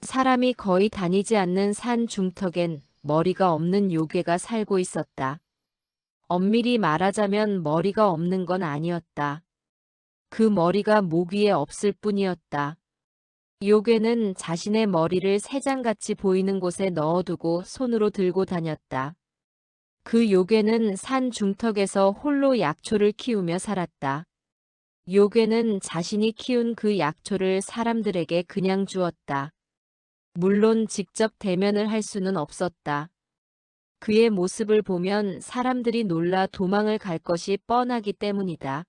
사람이 거의 다니지 않는 산 중턱엔 머리가 없는 요괴가 살고 있었다. 엄밀히 말하자면 머리가 없는 건 아니었다. 그 머리가 목 위에 없을 뿐이었다. 요괴는 자신의 머리를 새장같이 보이는 곳에 넣어두고 손으로 들고 다녔다. 그 요괴는 산 중턱에서 홀로 약초를 키우며 살았다. 요괴는 자신이 키운 그 약초를 사람들에게 그냥 주었다. 물론 직접 대면을 할 수는 없었다. 그의 모습을 보면 사람들이 놀라 도망을 갈 것이 뻔하기 때문이다.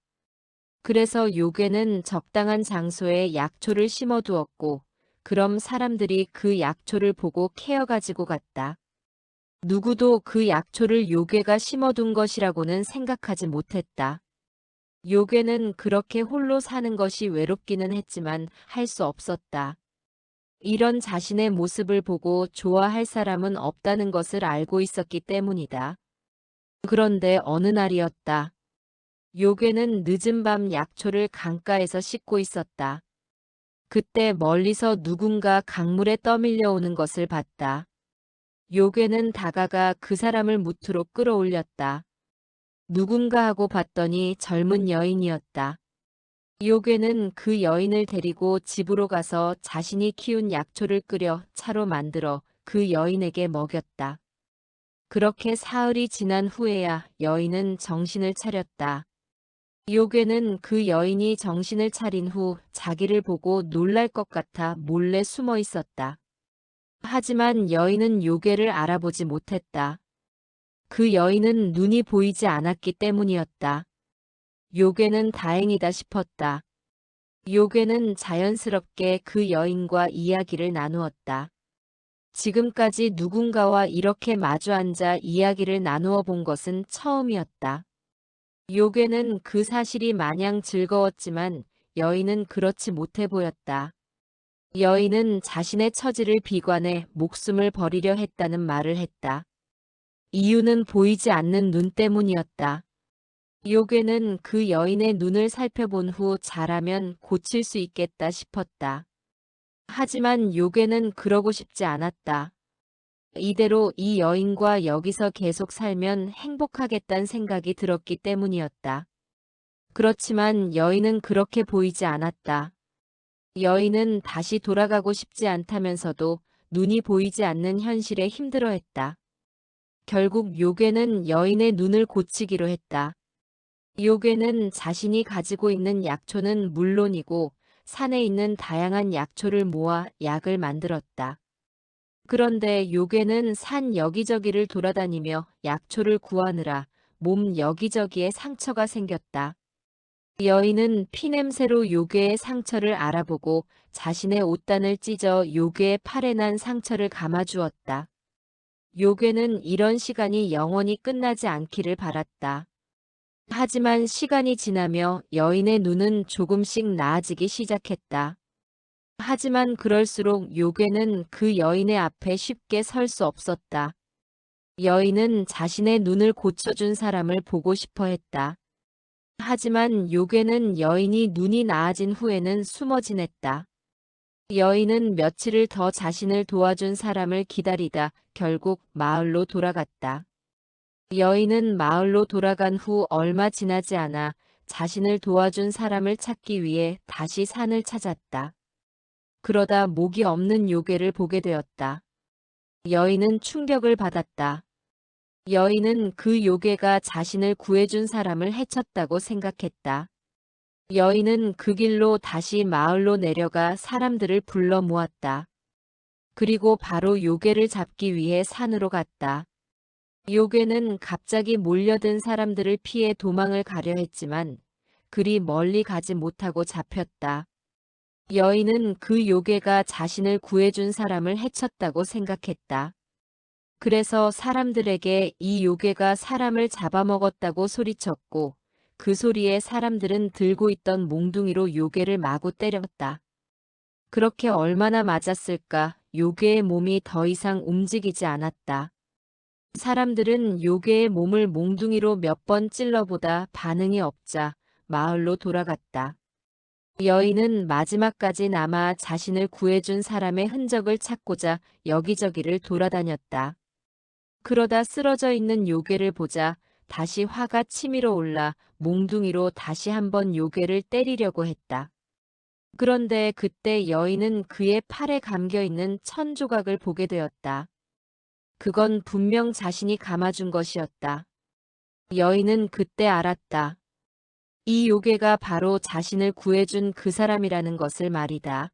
그래서 요괴는 적당한 장소에 약초를 심어두었고, 그럼 사람들이 그 약초를 보고 캐어가지고 갔다. 누구도 그 약초를 요괴가 심어둔 것이라고는 생각하지 못했다. 요괴는 그렇게 홀로 사는 것이 외롭기는 했지만 할 수 없었다. 이런 자신의 모습을 보고 좋아할 사람은 없다는 것을 알고 있었기 때문이다. 그런데 어느 날이었다. 요괴는 늦은 밤 약초를 강가에서 씻고 있었다. 그때 멀리서 누군가 강물에 떠밀려 오는 것을 봤다. 요괴는 다가가 그 사람을 무트로 끌어올렸다. 누군가 하고 봤더니 젊은 여인이었다. 요괴는 그 여인을 데리고 집으로 가서 자신이 키운 약초를 끓여 차로 만들어 그 여인에게 먹였다. 그렇게 사흘이 지난 후에야 여인은 정신을 차렸다. 요괴는 그 여인이 정신을 차린 후 자기를 보고 놀랄 것 같아 몰래 숨어 있었다. 하지만 여인은 요괴를 알아보지 못했다. 그 여인은 눈이 보이지 않았기 때문이었다. 요괴는 다행이다 싶었다. 요괴는 자연스럽게 그 여인과 이야기를 나누었다. 지금까지 누군가와 이렇게 마주 앉아 이야기를 나누어 본 것은 처음이었다. 요괴는 그 사실이 마냥 즐거웠지만 여인은 그렇지 못해 보였다. 여인은 자신의 처지를 비관해 목숨을 버리려 했다는 말을 했다. 이유는 보이지 않는 눈 때문이었다. 요괴는 그 여인의 눈을 살펴본 후 잘하면 고칠 수 있겠다 싶었다. 하지만 요괴는 그러고 싶지 않았다. 이대로 이 여인과 여기서 계속 살면 행복하겠다는 생각이 들었기 때문이었다. 그렇지만 여인은 그렇게 보이지 않았다. 여인은 다시 돌아가고 싶지 않다면서도 눈이 보이지 않는 현실에 힘들어했다. 결국 요괴는 여인의 눈을 고치기로 했다. 요괴는 자신이 가지고 있는 약초는 물론이고 산에 있는 다양한 약초를 모아 약을 만들었다. 그런데 요괴는 산 여기저기를 돌아다니며 약초를 구하느라 몸 여기저기에 상처가 생겼다. 여인은 피냄새로 요괴의 상처를 알아보고 자신의 옷단을 찢어 요괴의 팔에 난 상처를 감아주었다. 요괴는 이런 시간이 영원히 끝나지 않기를 바랐다. 하지만 시간이 지나며 여인의 눈은 조금씩 나아지기 시작했다. 하지만 그럴수록 요괴는 그 여인의 앞에 쉽게 설 수 없었다. 여인은 자신의 눈을 고쳐준 사람을 보고 싶어 했다. 하지만 요괴는 여인이 눈이 나아진 후에는 숨어 지냈다. 여인은 며칠을 더 자신을 도와준 사람을 기다리다 결국 마을로 돌아갔다. 여인은 마을로 돌아간 후 얼마 지나지 않아 자신을 도와준 사람을 찾기 위해 다시 산을 찾았다. 그러다 목이 없는 요괴를 보게 되었다. 여인은 충격을 받았다. 여인은 그 요괴가 자신을 구해준 사람을 해쳤다고 생각했다. 여인은 그 길로 다시 마을로 내려가 사람들을 불러 모았다. 그리고 바로 요괴를 잡기 위해 산으로 갔다. 요괴는 갑자기 몰려든 사람들을 피해 도망을 가려 했지만 그리 멀리 가지 못하고 잡혔다. 여인은 그 요괴가 자신을 구해준 사람을 해쳤다고 생각했다. 그래서 사람들에게 이 요괴가 사람을 잡아먹었다고 소리쳤고 그 소리에 사람들은 들고 있던 몽둥이로 요괴를 마구 때렸다. 그렇게 얼마나 맞았을까? 요괴의 몸이 더 이상 움직이지 않았다. 사람들은 요괴의 몸을 몽둥이로 몇 번 찔러보다 반응이 없자 마을로 돌아갔다. 여인은 마지막까지 남아 자신을 구해준 사람의 흔적을 찾고자 여기저기를 돌아다녔다. 그러다 쓰러져 있는 요괴를 보자 다시 화가 치밀어 올라 몽둥이로 다시 한번 요괴를 때리려고 했다. 그런데 그때 여인은 그의 팔에 감겨 있는 천 조각을 보게 되었다. 그건 분명 자신이 감아준 것이었다. 여인은 그때 알았다. 이 요괴가 바로 자신을 구해준 그 사람이라는 것을 말이다.